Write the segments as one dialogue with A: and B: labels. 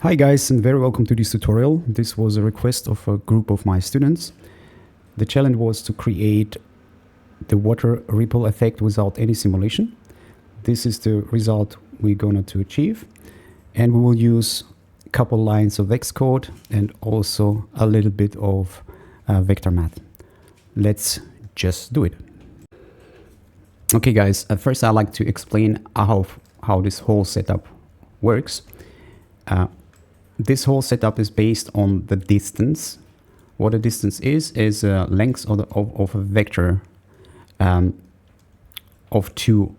A: Hi guys, and very welcome to this tutorial. This was a request of a group of my students. The challenge was to create the water ripple effect without any simulation. This is the result we're going to achieve, and we will use a couple lines of VEX code and also a little bit of vector math. Let's just do it. Okay guys, first I'd like to explain how this whole setup works. This whole setup is based on the distance. What a distance is length of a vector of 2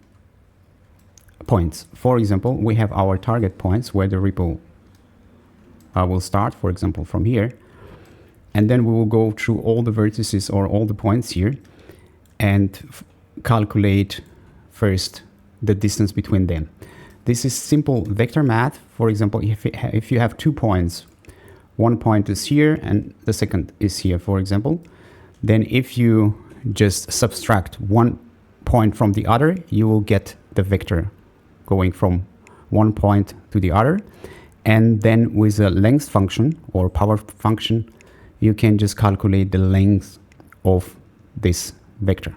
A: points. For example, we have our target points where the ripple will start, for example, from here. And then we will go through all the vertices or all the points here and calculate first the distance between them. This is simple vector math. For example, if you have 2 points, one point is here and the second is here, for example, then if you just subtract one point from the other, you will get the vector going from one point to the other. And then with a length function or power function, you can just calculate the length of this vector.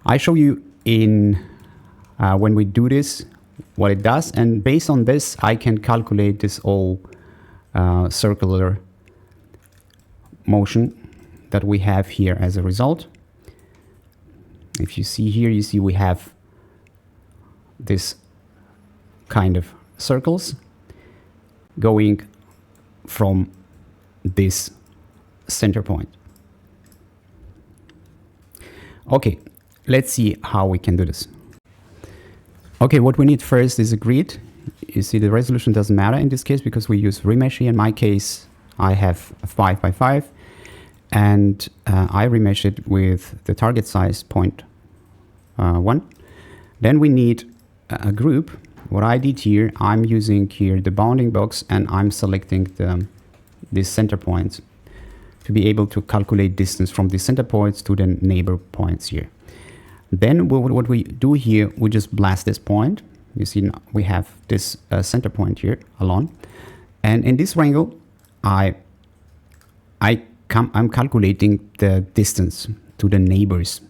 A: I show you in when we do this what it does, and based on this I can calculate this all circular motion that we have here as a result. If you see here, you see we have this kind of circles going from this center point. Okay, let's see how we can do this. Okay, what we need first is a grid. You see the resolution doesn't matter in this case because we use remesh here. In my case, I have a 5 by 5 and I remesh it with the target size 0.1. Then we need a group. What I did here, I'm using here the bounding box and I'm selecting these center points to be able to calculate distance from the center points to the neighbor points here. Then what we do here, we just blast this point. You see now we have this center point here alone. And in this wrangle, I'm calculating the distance to the neighbors.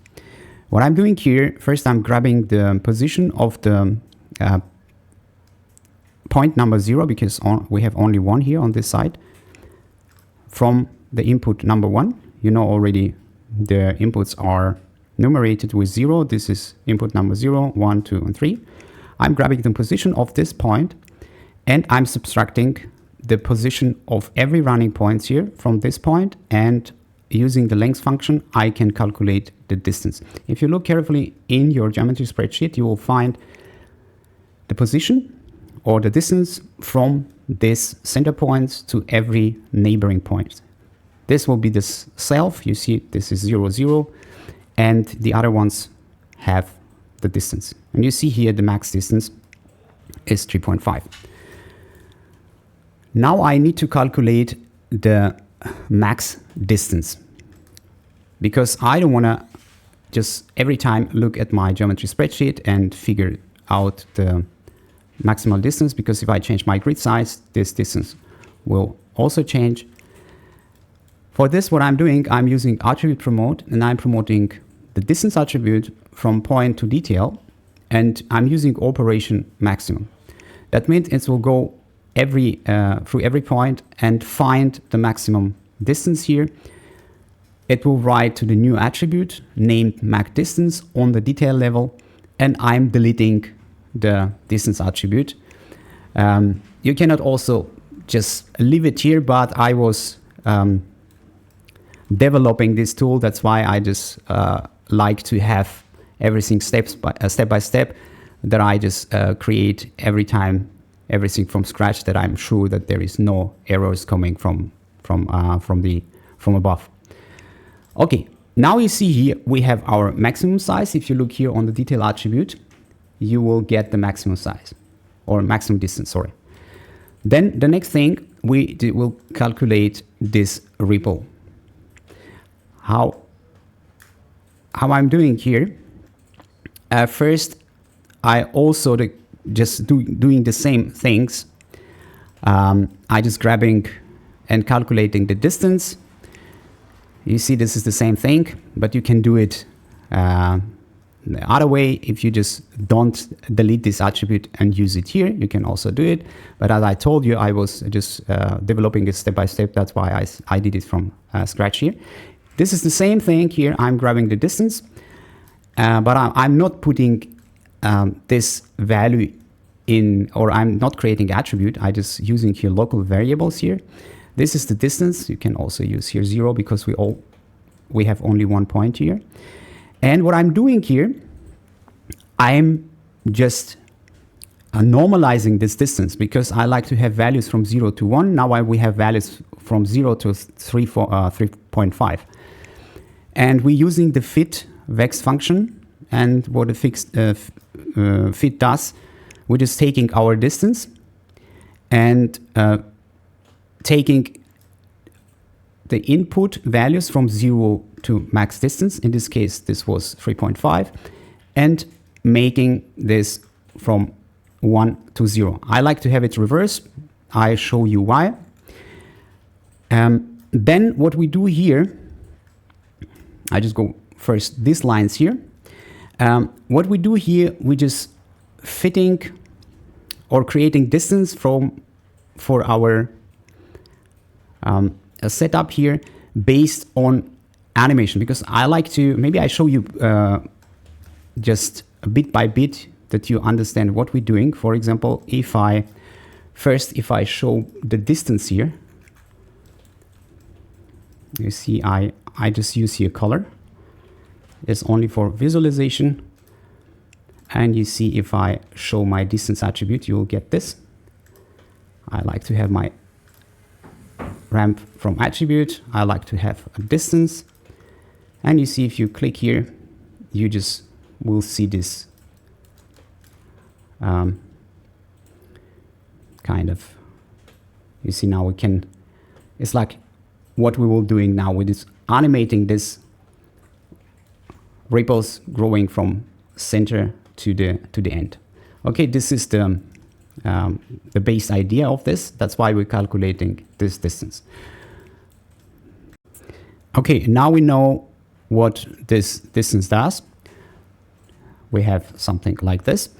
A: What I'm doing here, first I'm grabbing the position of the point number 0, because we have only one here on this side. From the input number 1, you know already the inputs are numerated with 0. This is input number 0, 1, 2, and 3. I'm grabbing the position of this point and I'm subtracting the position of every running point here from this point, and using the length function I can calculate the distance. If you look carefully in your geometry spreadsheet, you will find the position or the distance from this center points to every neighboring point. This will be this self. You see this is 0, 0. And the other ones have the distance. And you see here the max distance is 3.5. Now I need to calculate the max distance, because I don't want to just every time look at my geometry spreadsheet and figure out the maximal distance, because if I change my grid size, this distance will also change. For this, what I'm doing, I'm using attribute promote, and I'm promoting the distance attribute from point to detail, and I'm using operation maximum. That means it will go through every point and find the maximum distance here. It will write to the new attribute named max distance on the detail level, and I'm deleting the distance attribute. You cannot also just leave it here, but I was developing this tool. That's why I just like to have everything step by step, that I just create every time everything from scratch, that I'm sure that there is no errors coming from above. Okay, now you see here we have our maximum size. If you look here on the detail attribute, you will get the maximum size or maximum distance, sorry. Then the next thing we will calculate this ripple. How I'm doing here, first I also just doing the same things. I just grabbing and calculating the distance. You see this is the same thing, but you can do it the other way. If you just don't delete this attribute and use it here, you can also do it. But as I told you, I was just developing it step by step. That's why I did it from scratch here. This is the same thing here. I'm grabbing the distance, but I'm not putting this value in, or I'm not creating attribute. I just using here local variables here. This is the distance. You can also use here 0 because we have only one point here. And what I'm doing here, I'm just normalizing this distance because I like to have values from 0 to 1. Now we have values from 0 to 3.5. And we're using the fit VEX function. And what the fit does, we're just taking our distance and taking the input values from 0 to max distance. In this case, this was 3.5, and making this from 1 to 0. I like to have it reversed. I show you why. Then what we do here, I just go first these lines here. What we do here, we just fitting or creating distance for our setup here based on animation, because I like to, maybe I show you just bit by bit that you understand what we're doing. For example, if I show the distance here, you see I just use here color. It's only for visualization. And you see if I show my distance attribute, you will get this. I like to have my ramp from attribute. I like to have a distance. And you see if you click here, you just will see this kind of, you see now we can, it's like what we will doing now with this, animating this ripples growing from center to the end. Okay, this is the base idea of this. That's why we're calculating this distance. Okay, now we know what this distance does. We have something like this.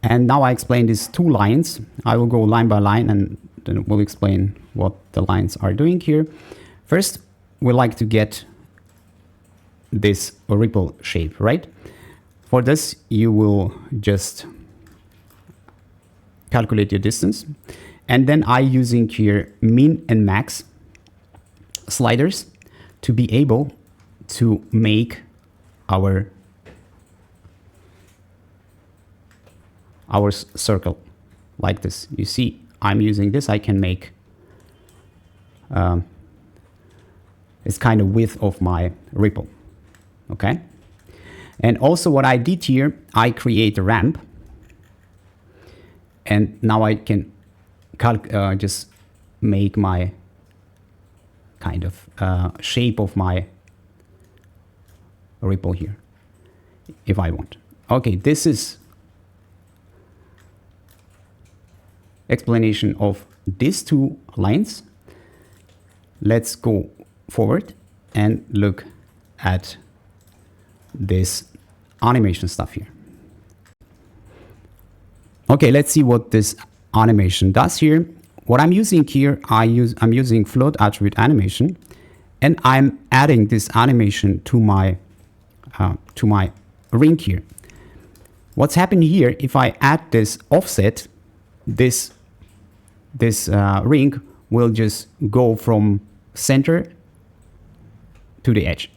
A: And now I explain these two lines. I will go line by line and then we'll explain what the lines are doing here. First, we like to get this ripple shape, right? For this, you will just calculate your distance. And then I using here min and max sliders to be able to make our circle like this. You see, I'm using this. I can make it's kind of width of my ripple. Okay. And also what I did here, I create a ramp. And now I can just make my kind of shape of my ripple here, if I want. Okay, this is explanation of these two lines. Let's go forward and look at this animation stuff here. Okay, let's see what this animation does here. What I'm using here, I'm using float attribute animation, and I'm adding this animation to my ring here. What's happening here, if I add this offset, this ring will just go from center to the edge.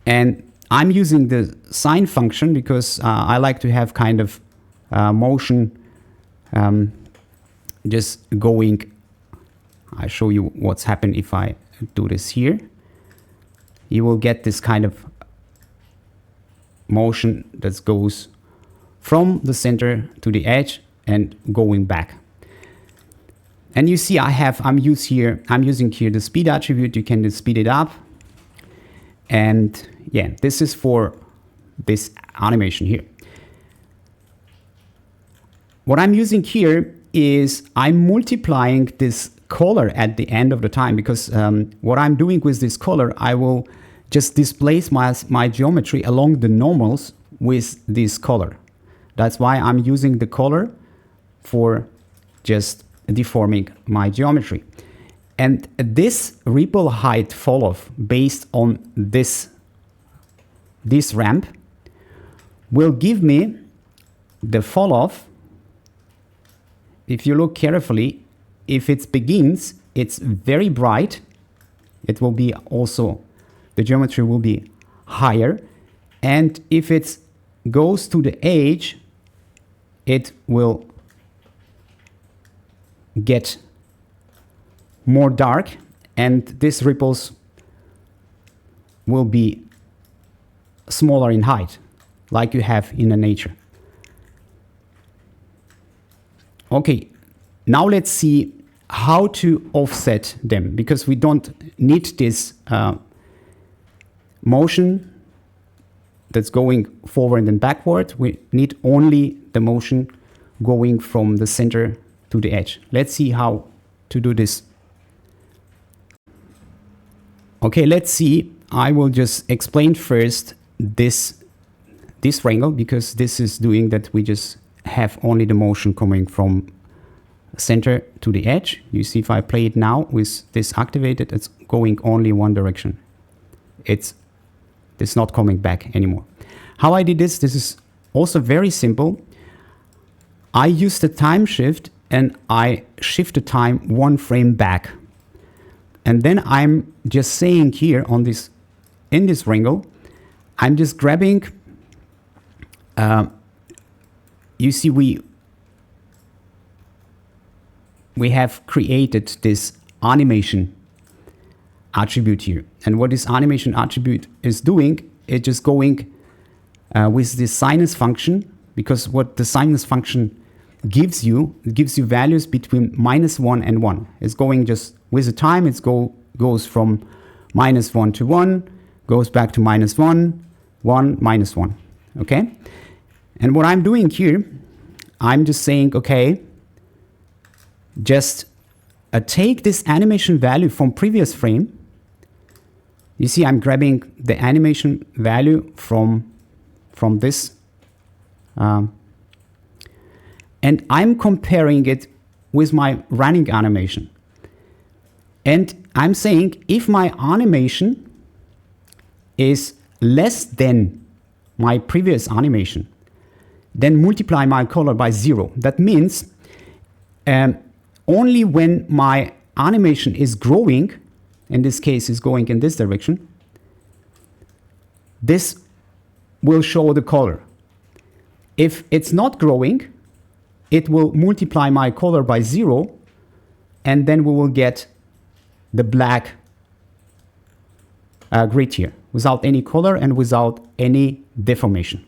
A: And I'm using the sine function because I like to have kind of motion just going. I show you what's happened if I do this here. You will get this kind of motion that goes from the center to the edge and going back. And you see I'm using here the speed attribute. You can just speed it up. And yeah, this is for this animation here. What I'm using here, is I'm multiplying this color at the end of the time, because what I'm doing with this color, I will just displace my geometry along the normals with this color. That's why I'm using the color for just deforming my geometry. And this ripple height fall off based on this ramp will give me the fall off. If you look carefully, if it begins, it's very bright. It will be also, the geometry will be higher. And if it goes to the edge, it will get more dark, and these ripples will be smaller in height, like you have in the nature. Okay, now let's see how to offset them, because we don't need this motion that's going forward and backward. We need only the motion going from the center to the edge. Let's see how to do this. Okay, let's see. I will just explain first this wrangle, because this is doing that we just have only the motion coming from center to the edge. You see, if I play it now with this activated, it's going only one direction. It's not coming back anymore. How I did this is also very simple. I use the time shift and I shift the time one frame back. And then I'm just saying here on this, in this wrangle, I'm just grabbing, you see we have created this animation attribute here. And what this animation attribute is doing, it's just going with this sinus function, because what the sinus function gives you, it gives you values between -1 and 1. It's going just with the time, it goes from -1 to 1, goes back to -1, 1, -1, okay? And what I'm doing here, I'm just saying, okay, just take this animation value from previous frame. You see, I'm grabbing the animation value from this, and I'm comparing it with my running animation. And I'm saying, if my animation is less than my previous animation, then multiply my color by 0. That means only when my animation is growing, in this case is going in this direction, this will show the color. If it's not growing, it will multiply my color by 0, and then we will get the black grid here, without any color and without any deformation.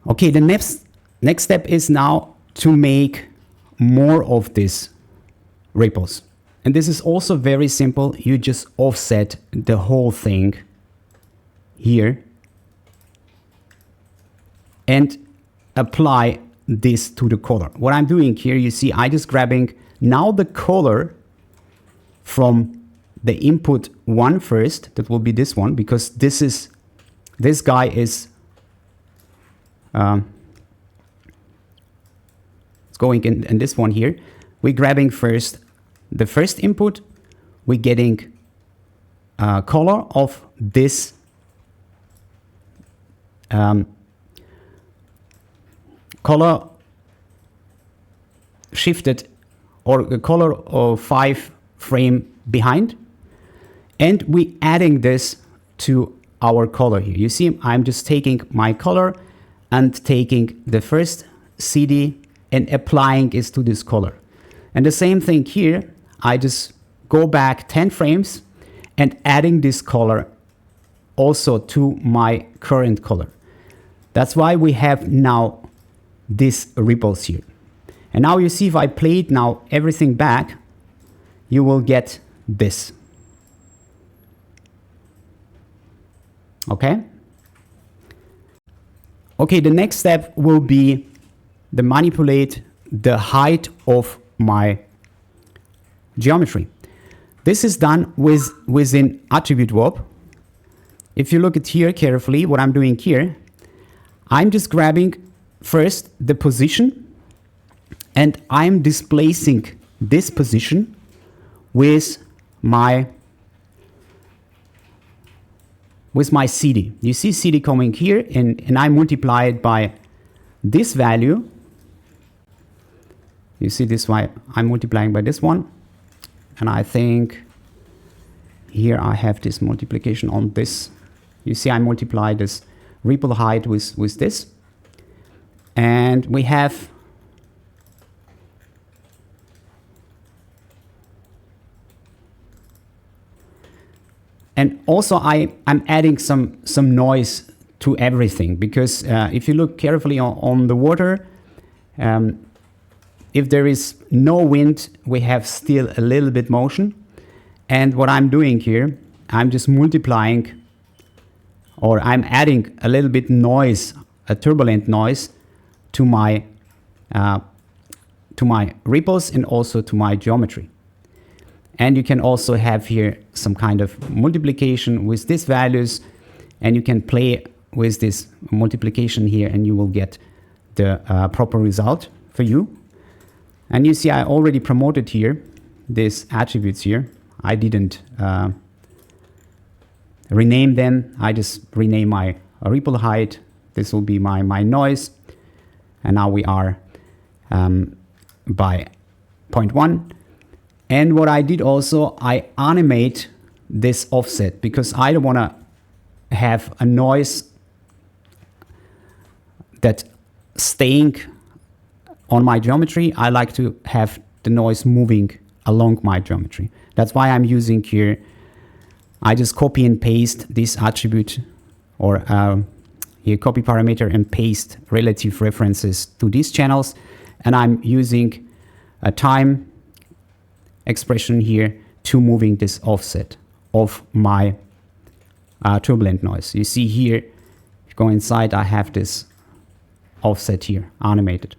A: Okay, the next step is now to make more of these ripples. And this is also very simple. You just offset the whole thing here and apply this to the color. What I'm doing here, you see, I just grabbing now the color from the input 1 first. That will be this one, because this guy is it's going in this one here. We're grabbing first the first input. We're getting color of this color shifted, or the color of 5 frame behind, and we adding this to our color here. You see, I'm just taking my color and taking the first CD and applying it to this color. And the same thing here, I just go back 10 frames and adding this color also to my current color. That's why we have now these ripples here. And now you see, if I play it now everything back, you will get this. Okay? Okay, the next step will be the manipulate the height of my geometry. This is done within attribute warp. If you look at here carefully, what I'm doing here, I'm just grabbing first the position and I'm displacing this position with my CD. You see CD coming here, and I multiply it by this value. You see this why I'm multiplying by this one. And I think here I have this multiplication on this. You see I multiply this ripple height with this. And we have and also I'm adding some noise to everything, because if you look carefully on the water, if there is no wind, we have still a little bit motion. And what I'm doing here, I'm just multiplying, or I'm adding a little bit noise, a turbulent noise, to my ripples and also to my geometry. And you can also have here some kind of multiplication with these values, and you can play with this multiplication here, and you will get the proper result for you. And you see I already promoted here these attributes here. I didn't rename them. I just rename my ripple height. This will be my noise. And now we are by 0.1. And what I did also, I animate this offset, because I don't want to have a noise that staying on my geometry. I like to have the noise moving along my geometry. That's why I'm using here, I just copy and paste this attribute, or here copy parameter and paste relative references to these channels. And I'm using a time expression here to moving this offset of my turbulent noise. You see here, if you go inside, I have this offset here animated.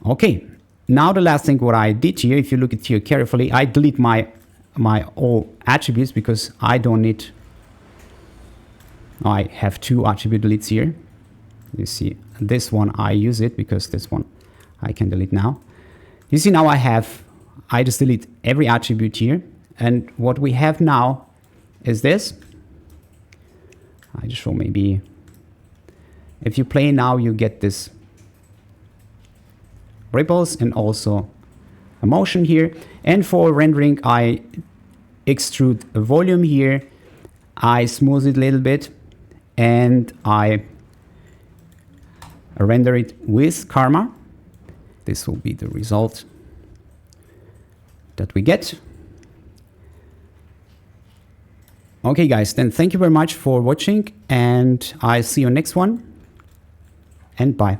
A: Okay, now the last thing what I did here, if you look at here carefully, I delete my all attributes, because I don't need, I have two attribute deletes here. You see this one I use it, because this one I can delete now. You see now I just delete every attribute here. And what we have now is this. I just show maybe, if you play now, you get this ripples and also a motion here. And for rendering, I extrude a volume here. I smooth it a little bit, and I render it with karma. This will be the result that we get. Okay guys, then thank you very much for watching, and I'll see you next one, and bye.